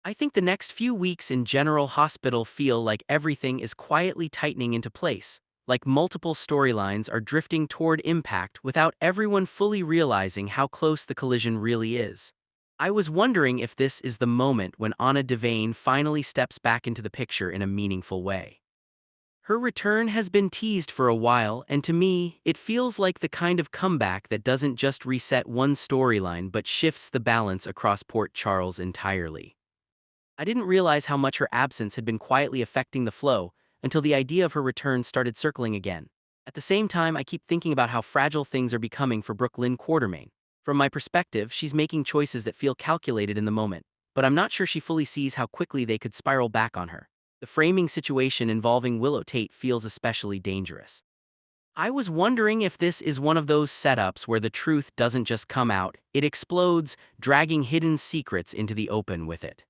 I think the next few weeks in General Hospital feel like everything is quietly tightening into place, like multiple storylines are drifting toward impact without everyone fully realizing how close the collision really is. I was wondering if this is the moment when Anna Devane finally steps back into the picture in a meaningful way. Her return has been teased for a while, and to me, it feels like the kind of comeback that doesn't just reset one storyline but shifts the balance across Port Charles entirely. I didn't realize how much her absence had been quietly affecting the flow until the idea of her return started circling again. At the same time, I keep thinking about how fragile things are becoming for Brooklyn Quartermain. From my perspective, she's making choices that feel calculated in the moment, but I'm not sure she fully sees how quickly they could spiral back on her. The framing situation involving Willow Tate feels especially dangerous. I was wondering if this is one of those setups where the truth doesn't just come out, it explodes, dragging hidden secrets into the open with it.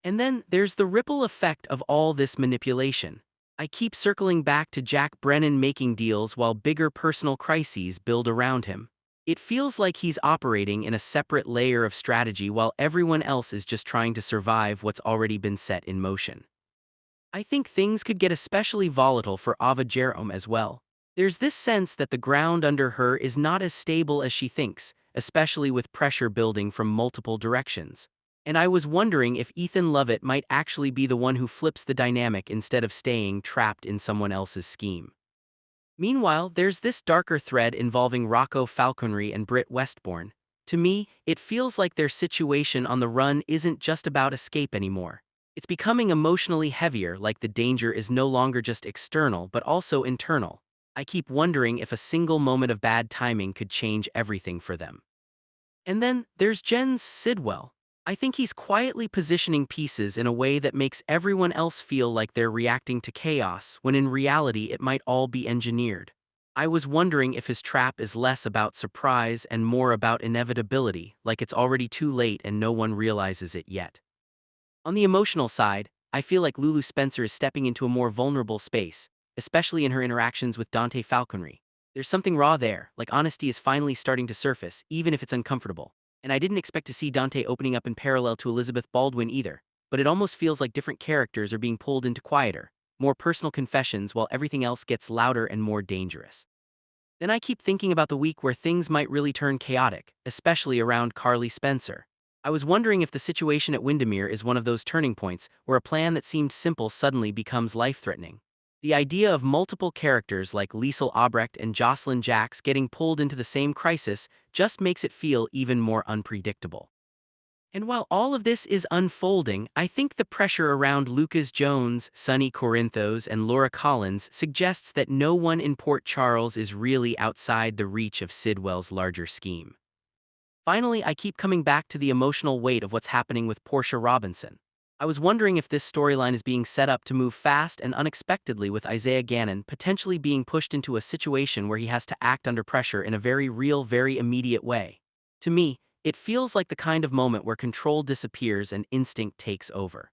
And then there's the ripple effect of all this manipulation. I keep circling back to Jack Brennan making deals while bigger personal crises build around him. It feels like he's operating in a separate layer of strategy while everyone else is just trying to survive what's already been set in motion. I think things could get especially volatile for Ava Jerome as well. There's this sense that the ground under her is not as stable as she thinks, especially with pressure building from multiple directions. And I was wondering if Ethan Lovett might actually be the one who flips the dynamic instead of staying trapped in someone else's scheme. Meanwhile, there's this darker thread involving Rocco Falconry and Britt Westbourne. To me, it feels like their situation on the run isn't just about escape anymore. It's becoming emotionally heavier, like the danger is no longer just external but also internal. I keep wondering if a single moment of bad timing could change everything for them. And then there's Jens Sidwell. I think he's quietly positioning pieces in a way that makes everyone else feel like they're reacting to chaos, when in reality it might all be engineered. I was wondering if his trap is less about surprise and more about inevitability, like it's already too late and no one realizes it yet. On the emotional side, I feel like Lulu Spencer is stepping into a more vulnerable space, especially in her interactions with Dante Falconry. There's something raw there, like honesty is finally starting to surface, even if it's uncomfortable. And I didn't expect to see Dante opening up in parallel to Elizabeth Baldwin either, but it almost feels like different characters are being pulled into quieter, more personal confessions while everything else gets louder and more dangerous. Then I keep thinking about the week where things might really turn chaotic, especially around Carly Spencer. I was wondering if the situation at Windermere is one of those turning points where a plan that seemed simple suddenly becomes life-threatening. The idea of multiple characters like Liesel Albrecht and Jocelyn Jacks getting pulled into the same crisis just makes it feel even more unpredictable. And while all of this is unfolding, I think the pressure around Lucas Jones, Sonny Corinthos, and Laura Collins suggests that no one in Port Charles is really outside the reach of Sidwell's larger scheme. Finally, I keep coming back to the emotional weight of what's happening with Portia Robinson. I was wondering if this storyline is being set up to move fast and unexpectedly, with Isaiah Gannon potentially being pushed into a situation where he has to act under pressure in a very real, very immediate way. To me, it feels like the kind of moment where control disappears and instinct takes over.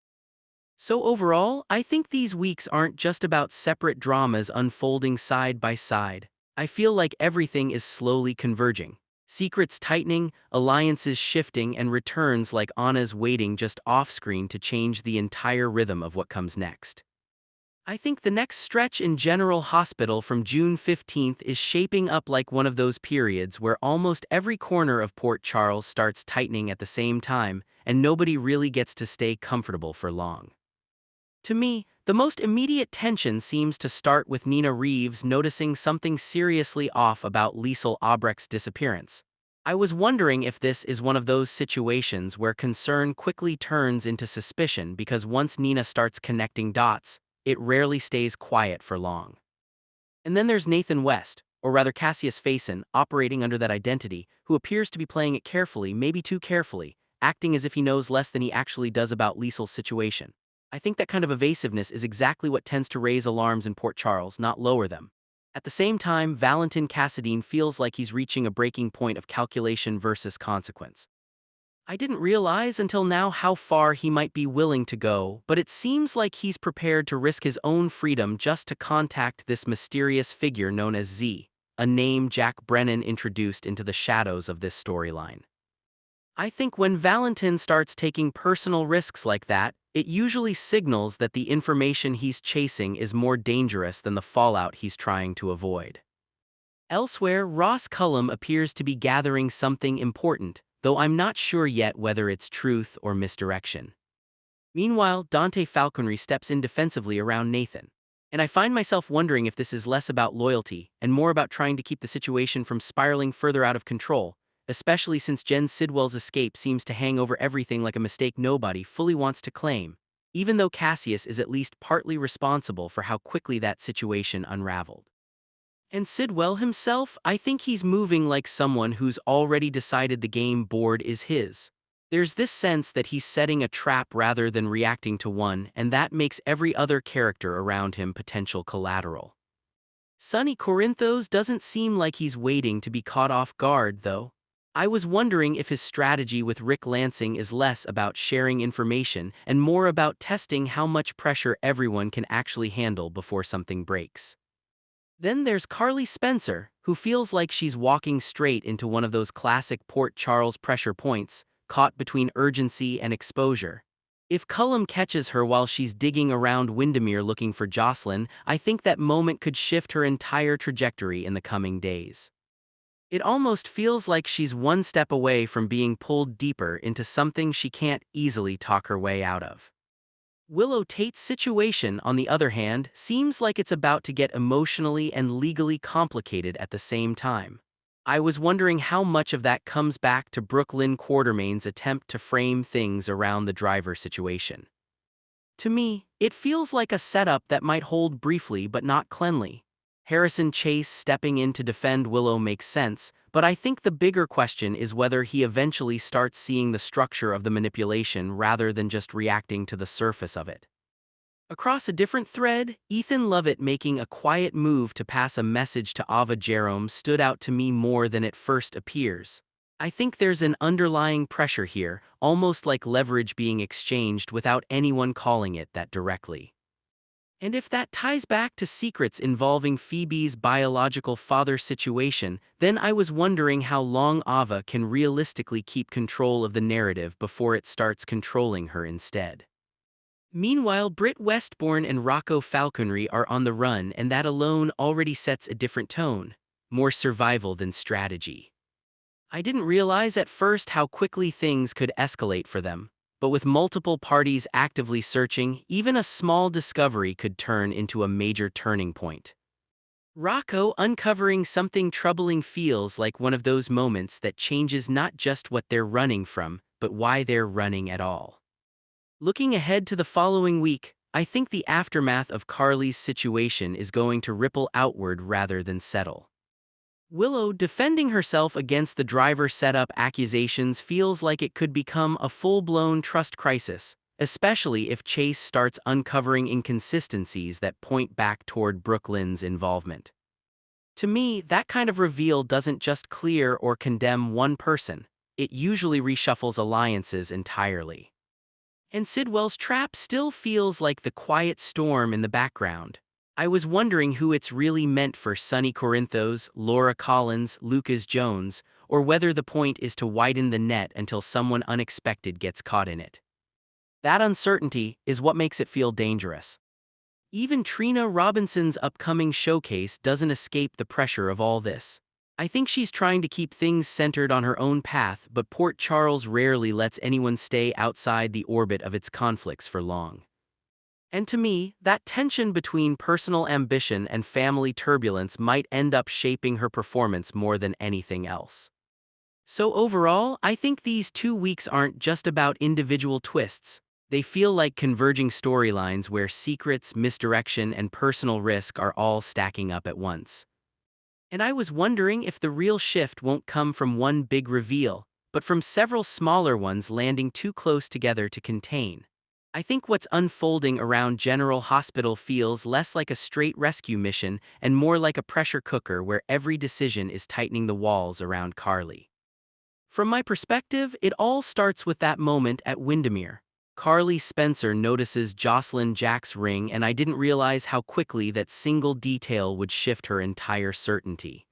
So overall, I think these weeks aren't just about separate dramas unfolding side by side. I feel like everything is slowly converging. Secrets tightening, alliances shifting, and returns like Anna's waiting just off-screen to change the entire rhythm of what comes next. I think the next stretch in General Hospital from June 15th is shaping up like one of those periods where almost every corner of Port Charles starts tightening at the same time, and nobody really gets to stay comfortable for long. To me, the most immediate tension seems to start with Nina Reeves noticing something seriously off about Liesel Albrecht's disappearance. I was wondering if this is one of those situations where concern quickly turns into suspicion, because once Nina starts connecting dots, it rarely stays quiet for long. And then there's Nathan West, or rather Cassius Faison, operating under that identity, who appears to be playing it carefully, maybe too carefully, acting as if he knows less than he actually does about Liesel's situation. I think that kind of evasiveness is exactly what tends to raise alarms in Port Charles, not lower them. At the same time, Valentin Cassadine feels like he's reaching a breaking point of calculation versus consequence. I didn't realize until now how far he might be willing to go, but it seems like he's prepared to risk his own freedom just to contact this mysterious figure known as Z, a name Jack Brennan introduced into the shadows of this storyline. I think when Valentin starts taking personal risks like that, it usually signals that the information he's chasing is more dangerous than the fallout he's trying to avoid. Elsewhere, Ross Cullum appears to be gathering something important, though I'm not sure yet whether it's truth or misdirection. Meanwhile, Dante Falconry steps in defensively around Nathan. And I find myself wondering if this is less about loyalty and more about trying to keep the situation from spiraling further out of control, especially since Jen Sidwell's escape seems to hang over everything like a mistake nobody fully wants to claim, even though Cassius is at least partly responsible for how quickly that situation unraveled. And Sidwell himself, I think he's moving like someone who's already decided the game board is his. There's this sense that he's setting a trap rather than reacting to one, and that makes every other character around him potential collateral. Sonny Corinthos doesn't seem like he's waiting to be caught off guard, though. I was wondering if his strategy with Rick Lansing is less about sharing information and more about testing how much pressure everyone can actually handle before something breaks. Then there's Carly Spencer, who feels like she's walking straight into one of those classic Port Charles pressure points, caught between urgency and exposure. If Cullum catches her while she's digging around Windermere looking for Jocelyn, I think that moment could shift her entire trajectory in the coming days. It almost feels like she's one step away from being pulled deeper into something she can't easily talk her way out of. Willow Tate's situation, on the other hand, seems like it's about to get emotionally and legally complicated at the same time. I was wondering how much of that comes back to Brooklyn Quartermain's attempt to frame things around the driver situation. To me, it feels like a setup that might hold briefly but not cleanly. Harrison Chase stepping in to defend Willow makes sense, but I think the bigger question is whether he eventually starts seeing the structure of the manipulation rather than just reacting to the surface of it. Across a different thread, Ethan Lovett making a quiet move to pass a message to Ava Jerome stood out to me more than it first appears. I think there's an underlying pressure here, almost like leverage being exchanged without anyone calling it that directly. And if that ties back to secrets involving Phoebe's biological father situation, then I was wondering how long Ava can realistically keep control of the narrative before it starts controlling her instead. Meanwhile, Britt Westbourne and Rocco Falconry are on the run, and that alone already sets a different tone, more survival than strategy. I didn't realize at first how quickly things could escalate for them, but with multiple parties actively searching, even a small discovery could turn into a major turning point. Rocco uncovering something troubling feels like one of those moments that changes not just what they're running from, but why they're running at all. Looking ahead to the following week, I think the aftermath of Carly's situation is going to ripple outward rather than settle. Willow defending herself against the driver setup accusations feels like it could become a full-blown trust crisis, especially if Chase starts uncovering inconsistencies that point back toward Brooklyn's involvement. To me, that kind of reveal doesn't just clear or condemn one person, it usually reshuffles alliances entirely. And Sidwell's trap still feels like the quiet storm in the background. I was wondering who it's really meant for: Sonny Corinthos, Laura Collins, Lucas Jones, or whether the point is to widen the net until someone unexpected gets caught in it. That uncertainty is what makes it feel dangerous. Even Trina Robinson's upcoming showcase doesn't escape the pressure of all this. I think she's trying to keep things centered on her own path, but Port Charles rarely lets anyone stay outside the orbit of its conflicts for long. And to me, that tension between personal ambition and family turbulence might end up shaping her performance more than anything else. So overall, I think these 2 weeks aren't just about individual twists. They feel like converging storylines where secrets, misdirection, and personal risk are all stacking up at once. And I was wondering if the real shift won't come from one big reveal, but from several smaller ones landing too close together to contain. I think what's unfolding around General Hospital feels less like a straight rescue mission and more like a pressure cooker where every decision is tightening the walls around Carly. From my perspective, it all starts with that moment at Windermere. Carly Spencer notices Jocelyn Jack's ring, and I didn't realize how quickly that single detail would shift her entire certainty.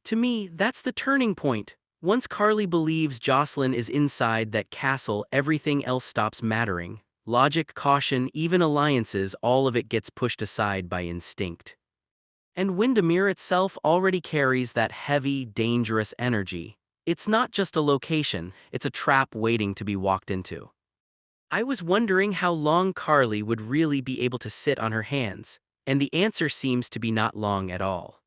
To me, that's the turning point, Once Carly believes Jocelyn is inside that castle, everything else stops mattering. Logic, caution, even alliances, all of it gets pushed aside by instinct. And Windermere itself already carries that heavy, dangerous energy. It's not just a location, it's a trap waiting to be walked into. I was wondering how long Carly would really be able to sit on her hands, and the answer seems to be not long at all.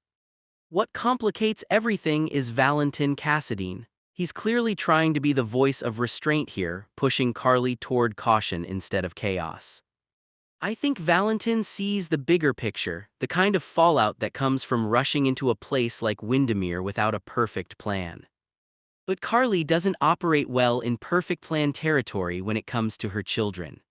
What complicates everything is Valentin Cassadine. He's clearly trying to be the voice of restraint here, pushing Carly toward caution instead of chaos. I think Valentin sees the bigger picture, the kind of fallout that comes from rushing into a place like Windermere without a perfect plan. But Carly doesn't operate well in perfect plan territory when it comes to her children.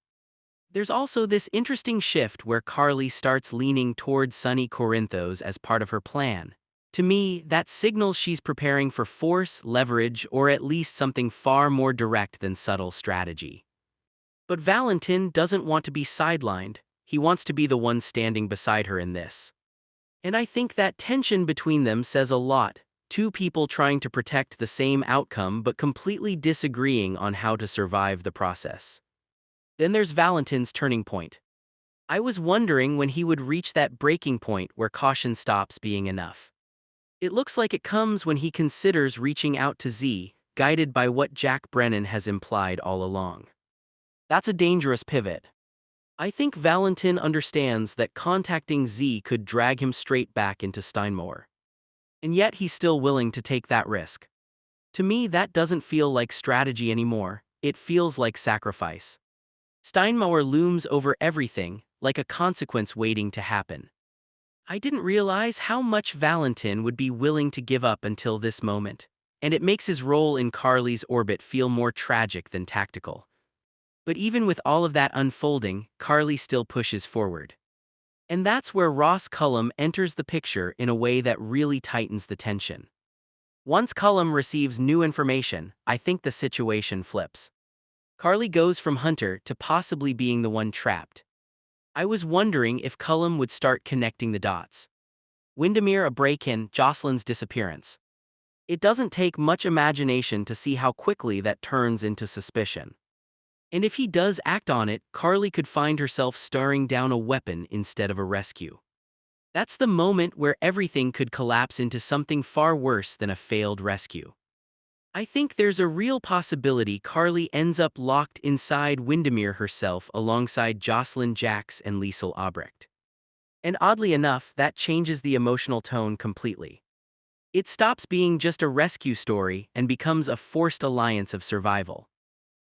There's also this interesting shift where Carly starts leaning toward Sunny Corinthos as part of her plan. To me, that signals she's preparing for force, leverage, or at least something far more direct than subtle strategy. But Valentin doesn't want to be sidelined, he wants to be the one standing beside her in this. And I think that tension between them says a lot, two people trying to protect the same outcome but completely disagreeing on how to survive the process. Then there's Valentin's turning point. I was wondering when he would reach that breaking point where caution stops being enough. It looks like it comes when he considers reaching out to Z, guided by what Jack Brennan has implied all along. That's a dangerous pivot. I think Valentin understands that contacting Z could drag him straight back into Steinmauer. And yet he's still willing to take that risk. To me, that doesn't feel like strategy anymore, it feels like sacrifice. Steinmauer looms over everything, like a consequence waiting to happen. I didn't realize how much Valentin would be willing to give up until this moment, and it makes his role in Carly's orbit feel more tragic than tactical. But even with all of that unfolding, Carly still pushes forward. And that's where Ross Cullum enters the picture in a way that really tightens the tension. Once Cullum receives new information, I think the situation flips. Carly goes from hunter to possibly being the one trapped. I was wondering if Cullum would start connecting the dots. Windermere a break-in, Jocelyn's disappearance. It doesn't take much imagination to see how quickly that turns into suspicion. And if he does act on it, Carly could find herself staring down a weapon instead of a rescue. That's the moment where everything could collapse into something far worse than a failed rescue. I think there's a real possibility Carly ends up locked inside Windermere herself alongside Jocelyn Jacks and Liesel Albrecht. And oddly enough, that changes the emotional tone completely. It stops being just a rescue story and becomes a forced alliance of survival.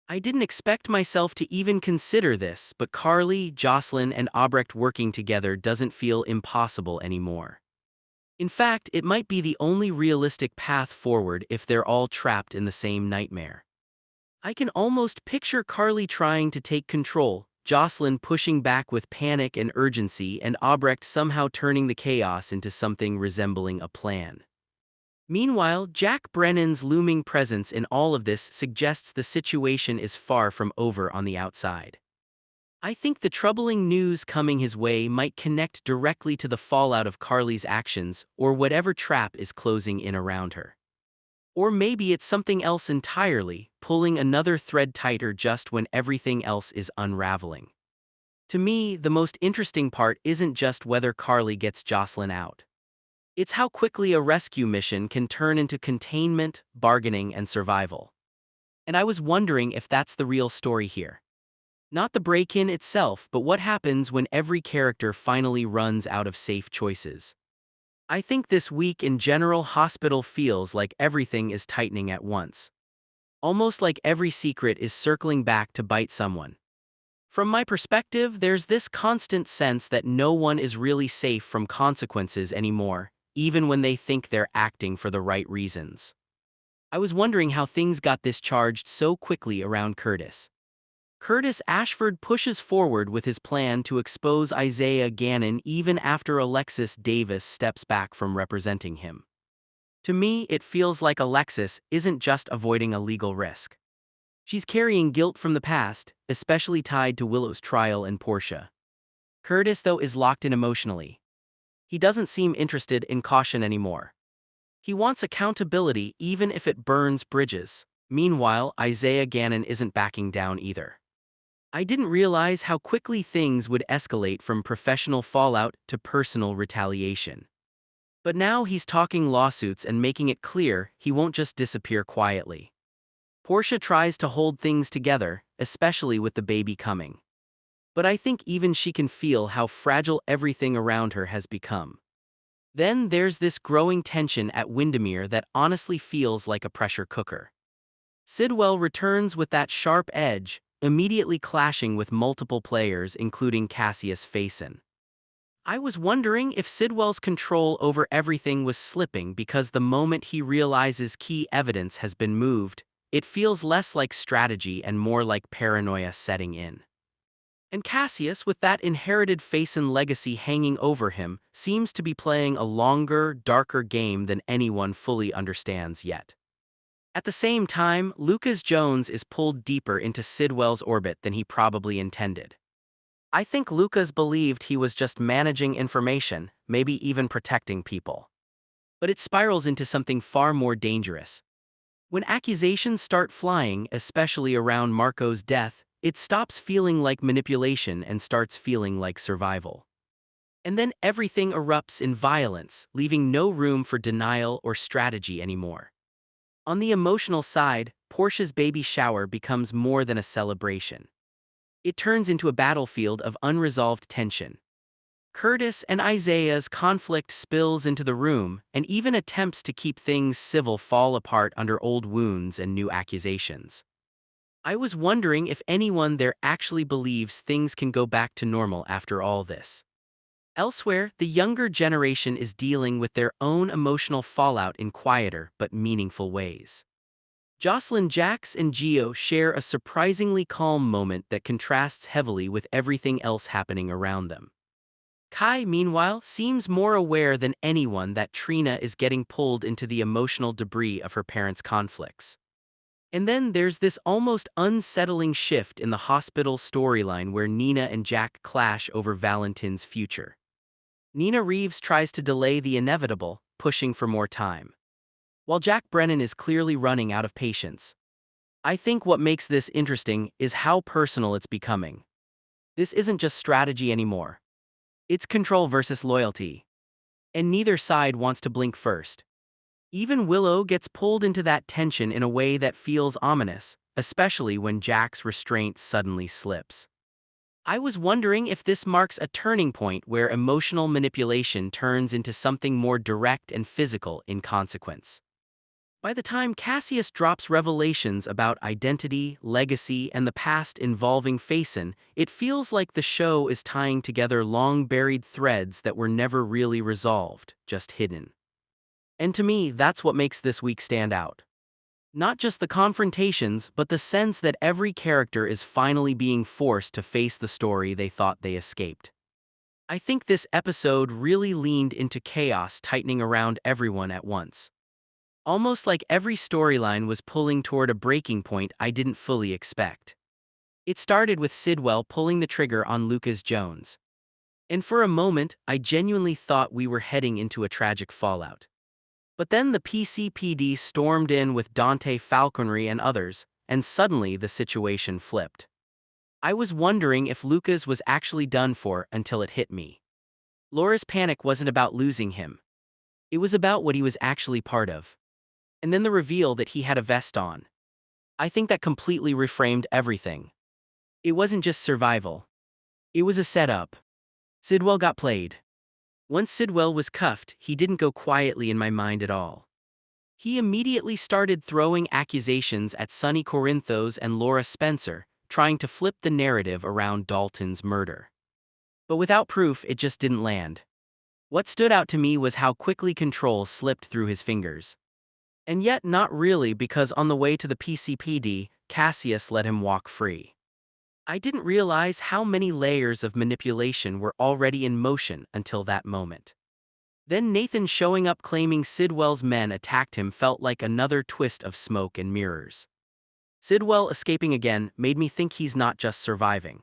I didn't expect myself to even consider this, but Carly, Jocelyn, and Albrecht working together doesn't feel impossible anymore. In fact, it might be the only realistic path forward if they're all trapped in the same nightmare. I can almost picture Carly trying to take control, Jocelyn pushing back with panic and urgency, and Albrecht somehow turning the chaos into something resembling a plan. Meanwhile, Jack Brennan's looming presence in all of this suggests the situation is far from over on the outside. I think the troubling news coming his way might connect directly to the fallout of Carly's actions or whatever trap is closing in around her. Or maybe it's something else entirely, pulling another thread tighter just when everything else is unraveling. To me, the most interesting part isn't just whether Carly gets Jocelyn out. It's how quickly a rescue mission can turn into containment, bargaining, and survival. And I was wondering if that's the real story here. Not the break-in itself, but what happens when every character finally runs out of safe choices. I think this week in General Hospital feels like everything is tightening at once. Almost like every secret is circling back to bite someone. From my perspective, there's this constant sense that no one is really safe from consequences anymore, even when they think they're acting for the right reasons. I was wondering how things got this charged so quickly around Curtis. Curtis Ashford pushes forward with his plan to expose Isaiah Gannon even after Alexis Davis steps back from representing him. To me, it feels like Alexis isn't just avoiding a legal risk. She's carrying guilt from the past, especially tied to Willow's trial and Portia. Curtis, though, is locked in emotionally. He doesn't seem interested in caution anymore. He wants accountability even if it burns bridges. Meanwhile, Isaiah Gannon isn't backing down either. I didn't realize how quickly things would escalate from professional fallout to personal retaliation. But now he's talking lawsuits and making it clear he won't just disappear quietly. Portia tries to hold things together, especially with the baby coming. But I think even she can feel how fragile everything around her has become. Then there's this growing tension at Windermere that honestly feels like a pressure cooker. Sidwell returns with that sharp edge, immediately clashing with multiple players including Cassius Faison. I was wondering if Sidwell's control over everything was slipping because the moment he realizes key evidence has been moved, it feels less like strategy and more like paranoia setting in. And Cassius, with that inherited Faison legacy hanging over him, seems to be playing a longer, darker game than anyone fully understands yet. At the same time, Lucas Jones is pulled deeper into Sidwell's orbit than he probably intended. I think Lucas believed he was just managing information, maybe even protecting people. But it spirals into something far more dangerous. When accusations start flying, especially around Marco's death, it stops feeling like manipulation and starts feeling like survival. And then everything erupts in violence, leaving no room for denial or strategy anymore. On the emotional side, Portia's baby shower becomes more than a celebration. It turns into a battlefield of unresolved tension. Curtis and Isaiah's conflict spills into the room, and even attempts to keep things civil fall apart under old wounds and new accusations. I was wondering if anyone there actually believes things can go back to normal after all this. Elsewhere, the younger generation is dealing with their own emotional fallout in quieter but meaningful ways. Jocelyn, Jax, and Gio share a surprisingly calm moment that contrasts heavily with everything else happening around them. Kai, meanwhile, seems more aware than anyone that Trina is getting pulled into the emotional debris of her parents' conflicts. And then there's this almost unsettling shift in the hospital storyline where Nina and Jack clash over Valentin's future. Nina Reeves tries to delay the inevitable, pushing for more time, while Jack Brennan is clearly running out of patience. I think what makes this interesting is how personal it's becoming. This isn't just strategy anymore. It's control versus loyalty. And neither side wants to blink first. Even Willow gets pulled into that tension in a way that feels ominous, especially when Jack's restraint suddenly slips. I was wondering if this marks a turning point where emotional manipulation turns into something more direct and physical in consequence. By the time Cassius drops revelations about identity, legacy, and the past involving Faison, it feels like the show is tying together long-buried threads that were never really resolved, just hidden. And to me, that's what makes this week stand out. Not just the confrontations, but the sense that every character is finally being forced to face the story they thought they escaped. I think this episode really leaned into chaos tightening around everyone at once. Almost like every storyline was pulling toward a breaking point I didn't fully expect. It started with Sidwell pulling the trigger on Lucas Jones. And for a moment, I genuinely thought we were heading into a tragic fallout. But then the PCPD stormed in with Dante Falconry and others, and suddenly the situation flipped. I was wondering if Lucas was actually done for until it hit me. Laura's panic wasn't about losing him. It was about what he was actually part of. And then the reveal that he had a vest on. I think that completely reframed everything. It wasn't just survival. It was a setup. Sidwell got played. Once Sidwell was cuffed, he didn't go quietly in my mind at all. He immediately started throwing accusations at Sonny Corinthos and Laura Spencer, trying to flip the narrative around Dalton's murder. But without proof, it just didn't land. What stood out to me was how quickly control slipped through his fingers. And yet not really, because on the way to the PCPD, Cassius let him walk free. I didn't realize how many layers of manipulation were already in motion until that moment. Then Nathan showing up claiming Sidwell's men attacked him felt like another twist of smoke and mirrors. Sidwell escaping again made me think he's not just surviving.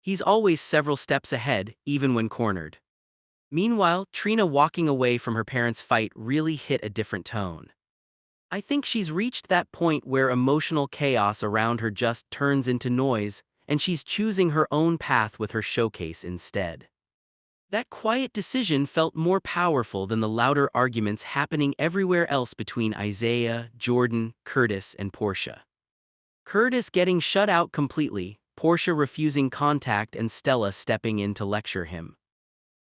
He's always several steps ahead, even when cornered. Meanwhile, Trina walking away from her parents' fight really hit a different tone. I think she's reached that point where emotional chaos around her just turns into noise, and she's choosing her own path with her showcase instead. That quiet decision felt more powerful than the louder arguments happening everywhere else between Isaiah, Jordan, Curtis, and Portia. Curtis getting shut out completely, Portia refusing contact, and Stella stepping in to lecture him.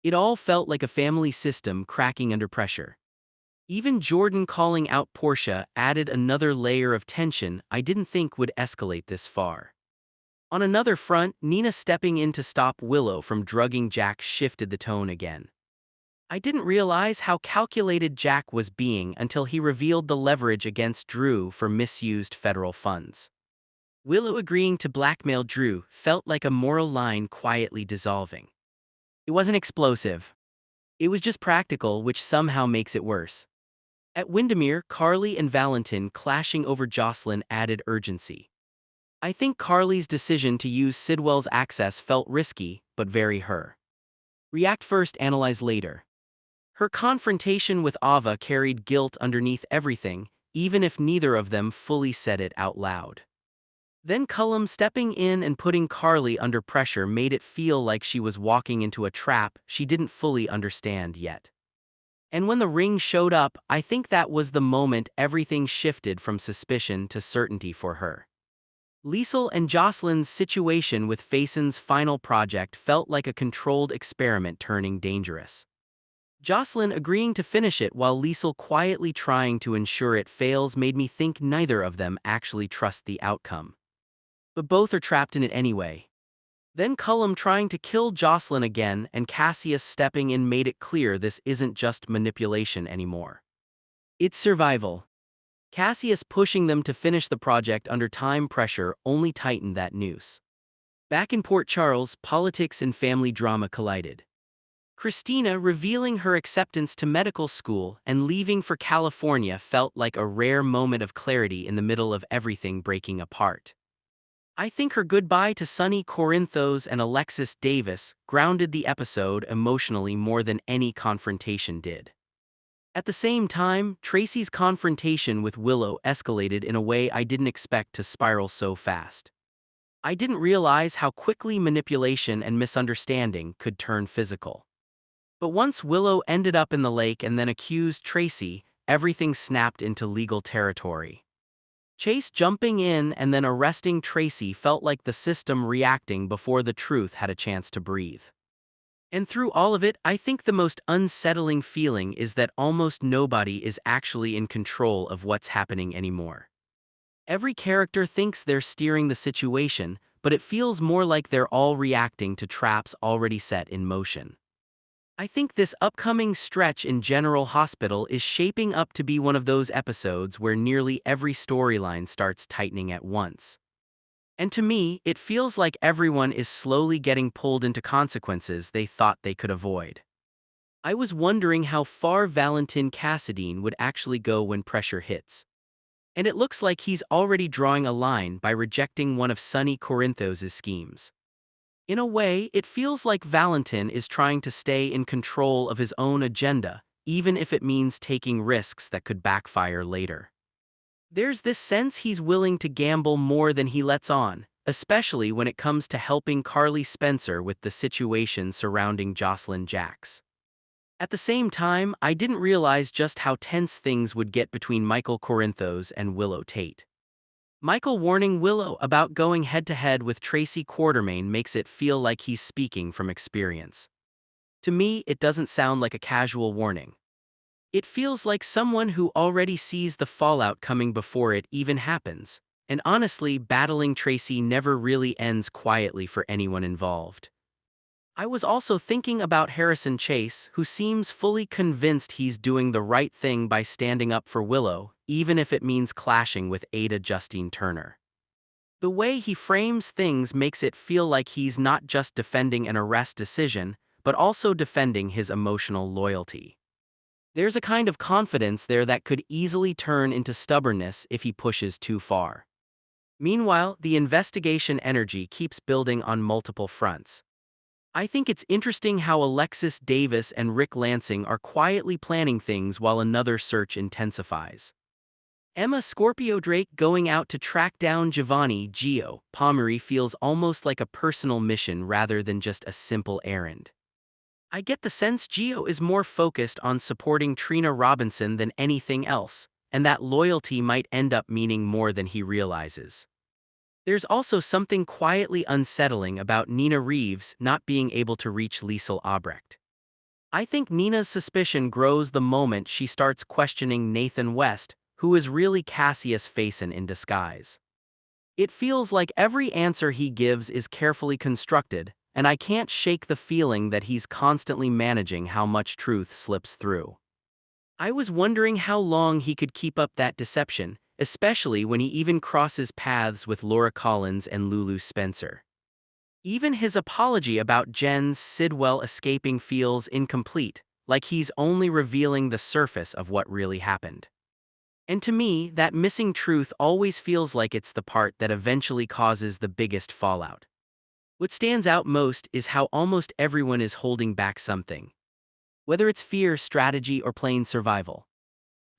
It all felt like a family system cracking under pressure. Even Jordan calling out Portia added another layer of tension I didn't think would escalate this far. On another front, Nina stepping in to stop Willow from drugging Jack shifted the tone again. I didn't realize how calculated Jack was being until he revealed the leverage against Drew for misused federal funds. Willow agreeing to blackmail Drew felt like a moral line quietly dissolving. It wasn't explosive. It was just practical, which somehow makes it worse. At Windermere, Carly and Valentin clashing over Jocelyn added urgency. I think Carly's decision to use Sidwell's access felt risky, but very her. React first, analyze later. Her confrontation with Ava carried guilt underneath everything, even if neither of them fully said it out loud. Then Cullum stepping in and putting Carly under pressure made it feel like she was walking into a trap she didn't fully understand yet. And when the ring showed up, I think that was the moment everything shifted from suspicion to certainty for her. Liesl and Jocelyn's situation with Faison's final project felt like a controlled experiment turning dangerous. Jocelyn agreeing to finish it while Liesl quietly trying to ensure it fails made me think neither of them actually trust the outcome. But both are trapped in it anyway. Then Cullum trying to kill Jocelyn again and Cassius stepping in made it clear this isn't just manipulation anymore. It's survival. Cassius pushing them to finish the project under time pressure only tightened that noose. Back in Port Charles, politics and family drama collided. Christina revealing her acceptance to medical school and leaving for California felt like a rare moment of clarity in the middle of everything breaking apart. I think her goodbye to Sonny Corinthos and Alexis Davis grounded the episode emotionally more than any confrontation did. At the same time, Tracy's confrontation with Willow escalated in a way I didn't expect to spiral so fast. I didn't realize how quickly manipulation and misunderstanding could turn physical. But once Willow ended up in the lake and then accused Tracy, everything snapped into legal territory. Chase jumping in and then arresting Tracy felt like the system reacting before the truth had a chance to breathe. And through all of it, I think the most unsettling feeling is that almost nobody is actually in control of what's happening anymore. Every character thinks they're steering the situation, but it feels more like they're all reacting to traps already set in motion. I think this upcoming stretch in General Hospital is shaping up to be one of those episodes where nearly every storyline starts tightening at once. And to me, it feels like everyone is slowly getting pulled into consequences they thought they could avoid. I was wondering how far Valentin Cassadine would actually go when pressure hits. And it looks like he's already drawing a line by rejecting one of Sonny Corinthos' schemes. In a way, it feels like Valentin is trying to stay in control of his own agenda, even if it means taking risks that could backfire later. There's this sense he's willing to gamble more than he lets on, especially when it comes to helping Carly Spencer with the situation surrounding Jocelyn Jacks. At the same time, I didn't realize just how tense things would get between Michael Corinthos and Willow Tate. Michael warning Willow about going head-to-head with Tracy Quartermaine makes it feel like he's speaking from experience. To me, it doesn't sound like a casual warning. It feels like someone who already sees the fallout coming before it even happens, and honestly, battling Tracy never really ends quietly for anyone involved. I was also thinking about Harrison Chase, who seems fully convinced he's doing the right thing by standing up for Willow, even if it means clashing with Ada Justine Turner. The way he frames things makes it feel like he's not just defending an arrest decision, but also defending his emotional loyalty. There's a kind of confidence there that could easily turn into stubbornness if he pushes too far. Meanwhile, the investigation energy keeps building on multiple fronts. I think it's interesting how Alexis Davis and Rick Lansing are quietly planning things while another search intensifies. Emma Scorpio Drake going out to track down Giovanni Gio Pomeri feels almost like a personal mission rather than just a simple errand. I get the sense Gio is more focused on supporting Trina Robinson than anything else, and that loyalty might end up meaning more than he realizes. There's also something quietly unsettling about Nina Reeves not being able to reach Liesel Albrecht. I think Nina's suspicion grows the moment she starts questioning Nathan West, who is really Cassius Faison in disguise. It feels like every answer he gives is carefully constructed, and I can't shake the feeling that he's constantly managing how much truth slips through. I was wondering how long he could keep up that deception, especially when he even crosses paths with Laura Collins and Lulu Spencer. Even his apology about Jen's Sidwell escaping feels incomplete, like he's only revealing the surface of what really happened. And to me, that missing truth always feels like it's the part that eventually causes the biggest fallout. What stands out most is how almost everyone is holding back something. Whether it's fear, strategy, or plain survival.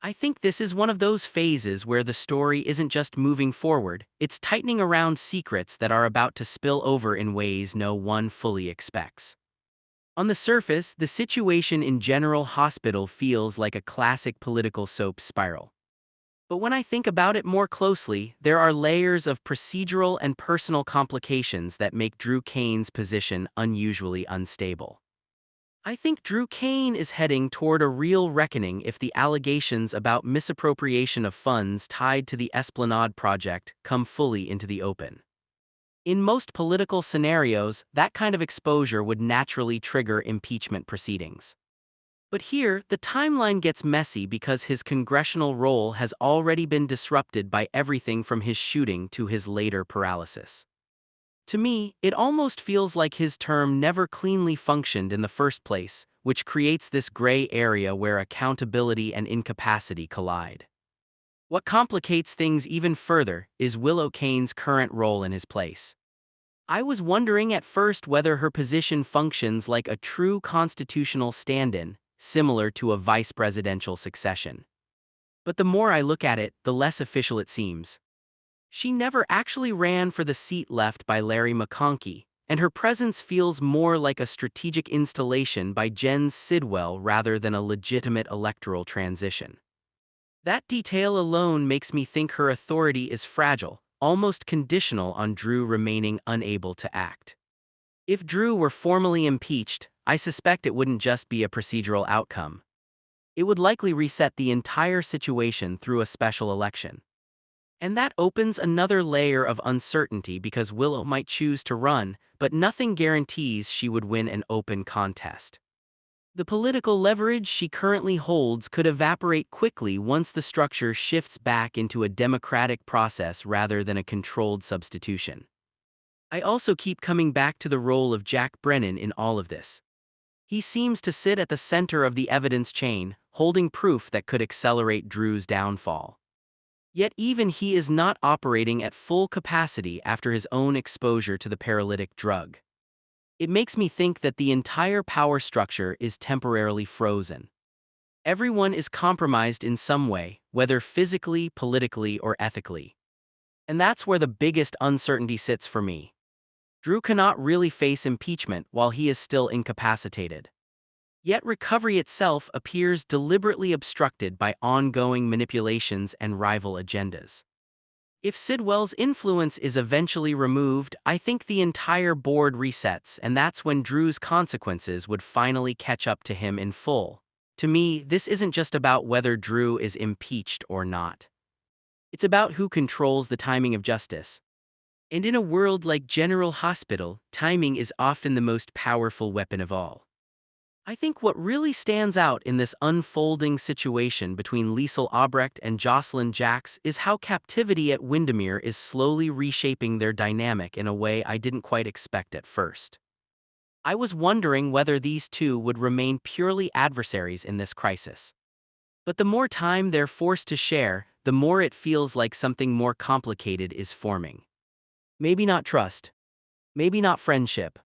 I think this is one of those phases where the story isn't just moving forward, it's tightening around secrets that are about to spill over in ways no one fully expects. On the surface, the situation in General Hospital feels like a classic political soap spiral. But when I think about it more closely, there are layers of procedural and personal complications that make Drew Kane's position unusually unstable. I think Drew Kane is heading toward a real reckoning if the allegations about misappropriation of funds tied to the Esplanade project come fully into the open. In most political scenarios, that kind of exposure would naturally trigger impeachment proceedings. But here, the timeline gets messy because his congressional role has already been disrupted by everything from his shooting to his later paralysis. To me, it almost feels like his term never cleanly functioned in the first place, which creates this gray area where accountability and incapacity collide. What complicates things even further is Willow Kane's current role in his place. I was wondering at first whether her position functions like a true constitutional stand-in, similar to a vice presidential succession. But the more I look at it, the less official it seems. She never actually ran for the seat left by Larry McConkey, and her presence feels more like a strategic installation by Jen Sidwell rather than a legitimate electoral transition. That detail alone makes me think her authority is fragile, almost conditional on Drew remaining unable to act. If Drew were formally impeached, I suspect it wouldn't just be a procedural outcome. It would likely reset the entire situation through a special election. And that opens another layer of uncertainty because Willow might choose to run, but nothing guarantees she would win an open contest. The political leverage she currently holds could evaporate quickly once the structure shifts back into a democratic process rather than a controlled substitution. I also keep coming back to the role of Jack Brennan in all of this. He seems to sit at the center of the evidence chain, holding proof that could accelerate Drew's downfall. Yet even he is not operating at full capacity after his own exposure to the paralytic drug. It makes me think that the entire power structure is temporarily frozen. Everyone is compromised in some way, whether physically, politically, or ethically. And that's where the biggest uncertainty sits for me. Drew cannot really face impeachment while he is still incapacitated. Yet recovery itself appears deliberately obstructed by ongoing manipulations and rival agendas. If Sidwell's influence is eventually removed, I think the entire board resets, and that's when Drew's consequences would finally catch up to him in full. To me, this isn't just about whether Drew is impeached or not. It's about who controls the timing of justice. And in a world like General Hospital, timing is often the most powerful weapon of all. I think what really stands out in this unfolding situation between Liesel Albrecht and Jocelyn Jacks is how captivity at Windermere is slowly reshaping their dynamic in a way I didn't quite expect at first. I was wondering whether these two would remain purely adversaries in this crisis. But the more time they're forced to share, the more it feels like something more complicated is forming. Maybe not trust. Maybe not friendship.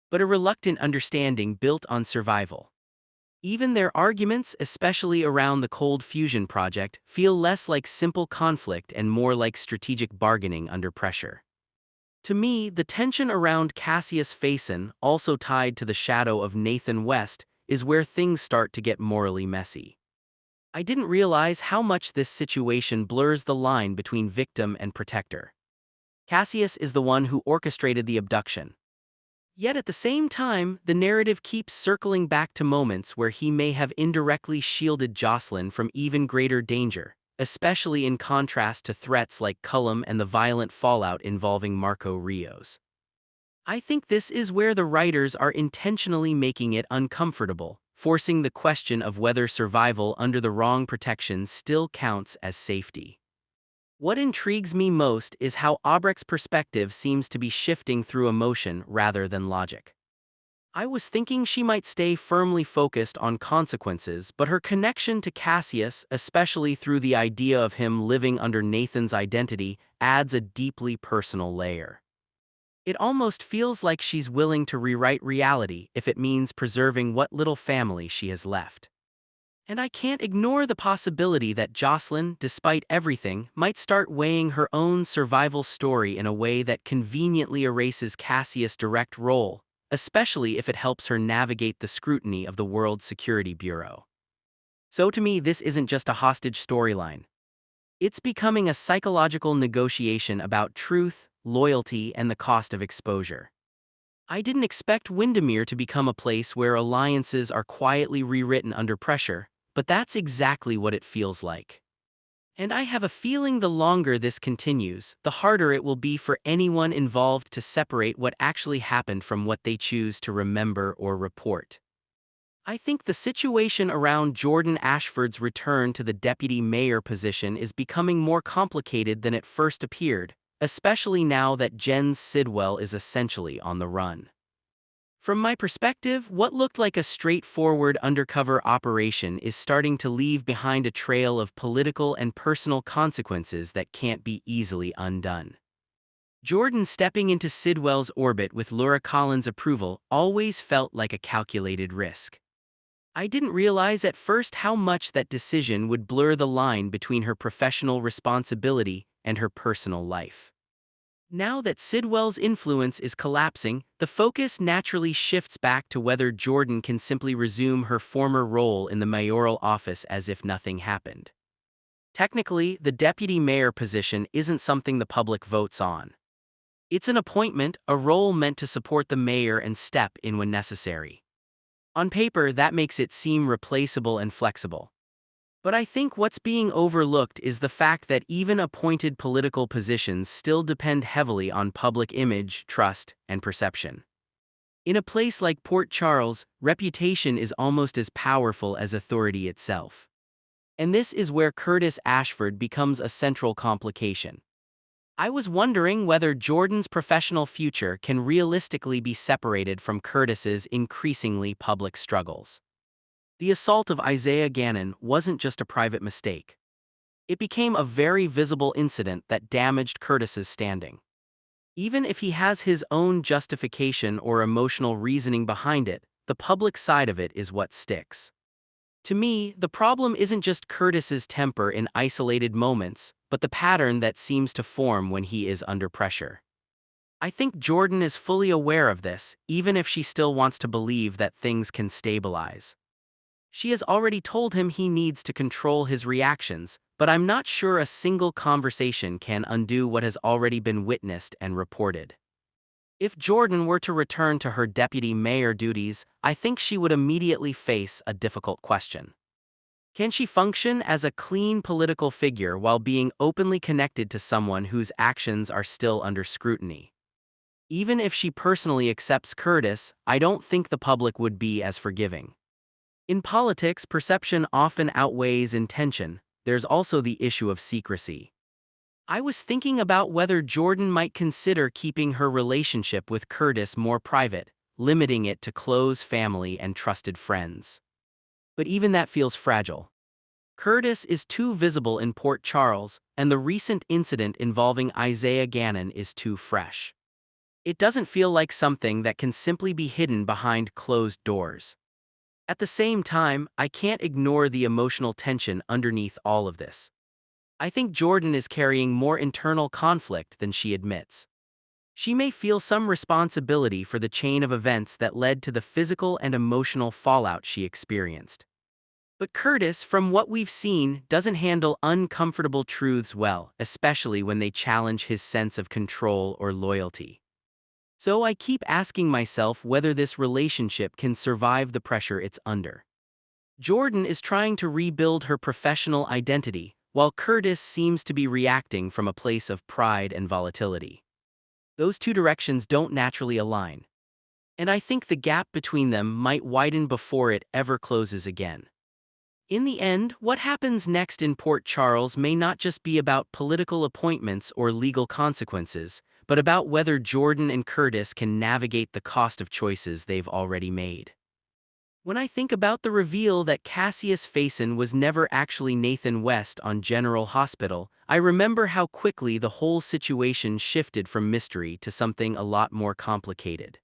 but a reluctant understanding built on survival. Even their arguments, especially around the cold fusion project, feel less like simple conflict and more like strategic bargaining under pressure. To me, the tension around Cassius Faison, also tied to the shadow of Nathan West, is where things start to get morally messy. I didn't realize how much this situation blurs the line between victim and protector. Cassius is the one who orchestrated the abduction. Yet at the same time, the narrative keeps circling back to moments where he may have indirectly shielded Jocelyn from even greater danger, especially in contrast to threats like Cullum and the violent fallout involving Marco Rios. I think this is where the writers are intentionally making it uncomfortable, forcing the question of whether survival under the wrong protection still counts as safety. What intrigues me most is how Albrecht's perspective seems to be shifting through emotion rather than logic. I was thinking she might stay firmly focused on consequences, but her connection to Cassius, especially through the idea of him living under Nathan's identity, adds a deeply personal layer. It almost feels like she's willing to rewrite reality if it means preserving what little family she has left. And I can't ignore the possibility that Jocelyn, despite everything, might start weighing her own survival story in a way that conveniently erases Cassius' direct role, especially if it helps her navigate the scrutiny of the World Security Bureau. So to me, this isn't just a hostage storyline. It's becoming a psychological negotiation about truth, loyalty, and the cost of exposure. I didn't expect Windermere to become a place where alliances are quietly rewritten under pressure, but that's exactly what it feels like. And I have a feeling the longer this continues, the harder it will be for anyone involved to separate what actually happened from what they choose to remember or report. I think the situation around Jordan Ashford's return to the deputy mayor position is becoming more complicated than it first appeared, especially now that Jens Sidwell is essentially on the run. From my perspective, what looked like a straightforward undercover operation is starting to leave behind a trail of political and personal consequences that can't be easily undone. Jordan stepping into Sidwell's orbit with Laura Collins' approval always felt like a calculated risk. I didn't realize at first how much that decision would blur the line between her professional responsibility and her personal life. Now that Sidwell's influence is collapsing, the focus naturally shifts back to whether Jordan can simply resume her former role in the mayoral office as if nothing happened. Technically, the deputy mayor position isn't something the public votes on. It's an appointment, a role meant to support the mayor and step in when necessary. On paper, that makes it seem replaceable and flexible. But I think what's being overlooked is the fact that even appointed political positions still depend heavily on public image, trust, and perception. In a place like Port Charles, reputation is almost as powerful as authority itself. And this is where Curtis Ashford becomes a central complication. I was wondering whether Jordan's professional future can realistically be separated from Curtis's increasingly public struggles. The assault of Isaiah Gannon wasn't just a private mistake. It became a very visible incident that damaged Curtis's standing. Even if he has his own justification or emotional reasoning behind it, the public side of it is what sticks. To me, the problem isn't just Curtis's temper in isolated moments, but the pattern that seems to form when he is under pressure. I think Jordan is fully aware of this, even if she still wants to believe that things can stabilize. She has already told him he needs to control his reactions, but I'm not sure a single conversation can undo what has already been witnessed and reported. If Jordan were to return to her deputy mayor duties, I think she would immediately face a difficult question. Can she function as a clean political figure while being openly connected to someone whose actions are still under scrutiny? Even if she personally accepts Curtis, I don't think the public would be as forgiving. In politics, perception often outweighs intention. There's also the issue of secrecy. I was thinking about whether Jordan might consider keeping her relationship with Curtis more private, limiting it to close family and trusted friends. But even that feels fragile. Curtis is too visible in Port Charles, and the recent incident involving Isaiah Gannon is too fresh. It doesn't feel like something that can simply be hidden behind closed doors. At the same time, I can't ignore the emotional tension underneath all of this. I think Jordan is carrying more internal conflict than she admits. She may feel some responsibility for the chain of events that led to the physical and emotional fallout she experienced. But Curtis, from what we've seen, doesn't handle uncomfortable truths well, especially when they challenge his sense of control or loyalty. So I keep asking myself whether this relationship can survive the pressure it's under. Jordan is trying to rebuild her professional identity, while Curtis seems to be reacting from a place of pride and volatility. Those two directions don't naturally align, and I think the gap between them might widen before it ever closes again. In the end, what happens next in Port Charles may not just be about political appointments or legal consequences, but about whether Jordan and Curtis can navigate the cost of choices they've already made. When I think about the reveal that Cassius Faison was never actually Nathan West on General Hospital, I remember how quickly the whole situation shifted from mystery to something a lot more complicated.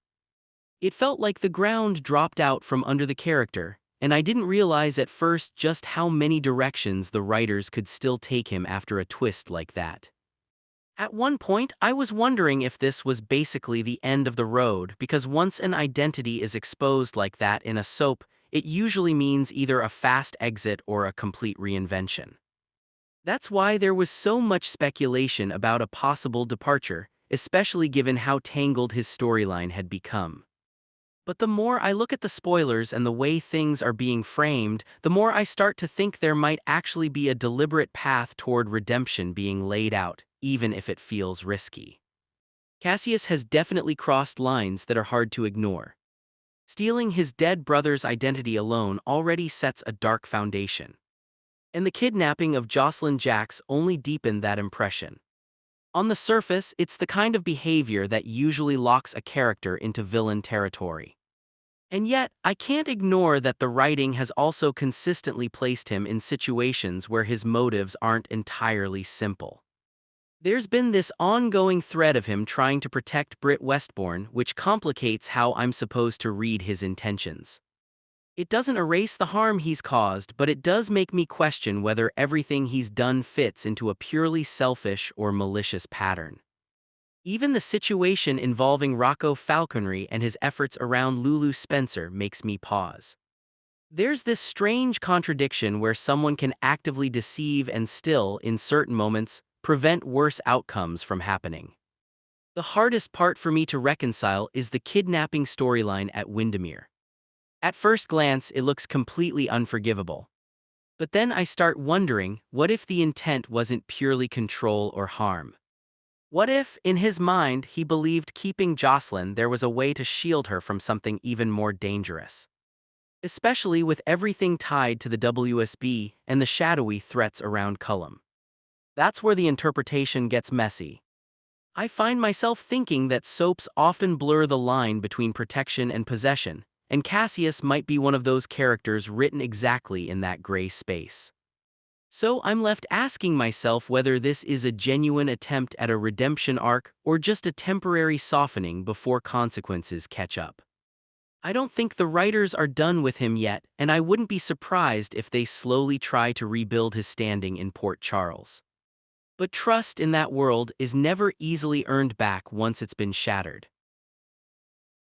It felt like the ground dropped out from under the character, and I didn't realize at first just how many directions the writers could still take him after a twist like that. At one point, I was wondering if this was basically the end of the road, because once an identity is exposed like that in a soap, it usually means either a fast exit or a complete reinvention. That's why there was so much speculation about a possible departure, especially given how tangled his storyline had become. But the more I look at the spoilers and the way things are being framed, the more I start to think there might actually be a deliberate path toward redemption being laid out, even if it feels risky. Cassius has definitely crossed lines that are hard to ignore. Stealing his dead brother's identity alone already sets a dark foundation. And the kidnapping of Jocelyn Jacks only deepened that impression. On the surface, it's the kind of behavior that usually locks a character into villain territory. And yet, I can't ignore that the writing has also consistently placed him in situations where his motives aren't entirely simple. There's been this ongoing thread of him trying to protect Britt Westbourne, which complicates how I'm supposed to read his intentions. It doesn't erase the harm he's caused, but it does make me question whether everything he's done fits into a purely selfish or malicious pattern. Even the situation involving Rocco Falconry and his efforts around Lulu Spencer makes me pause. There's this strange contradiction where someone can actively deceive and still, in certain moments, prevent worse outcomes from happening. The hardest part for me to reconcile is the kidnapping storyline at Windermere. At first glance, it looks completely unforgivable. But then I start wondering, what if the intent wasn't purely control or harm? What if, in his mind, he believed keeping Jocelyn there was a way to shield her from something even more dangerous? Especially with everything tied to the WSB and the shadowy threats around Cullum. That's where the interpretation gets messy. I find myself thinking that soaps often blur the line between protection and possession, and Cassius might be one of those characters written exactly in that gray space. So I'm left asking myself whether this is a genuine attempt at a redemption arc or just a temporary softening before consequences catch up. I don't think the writers are done with him yet, and I wouldn't be surprised if they slowly try to rebuild his standing in Port Charles. But trust in that world is never easily earned back once it's been shattered.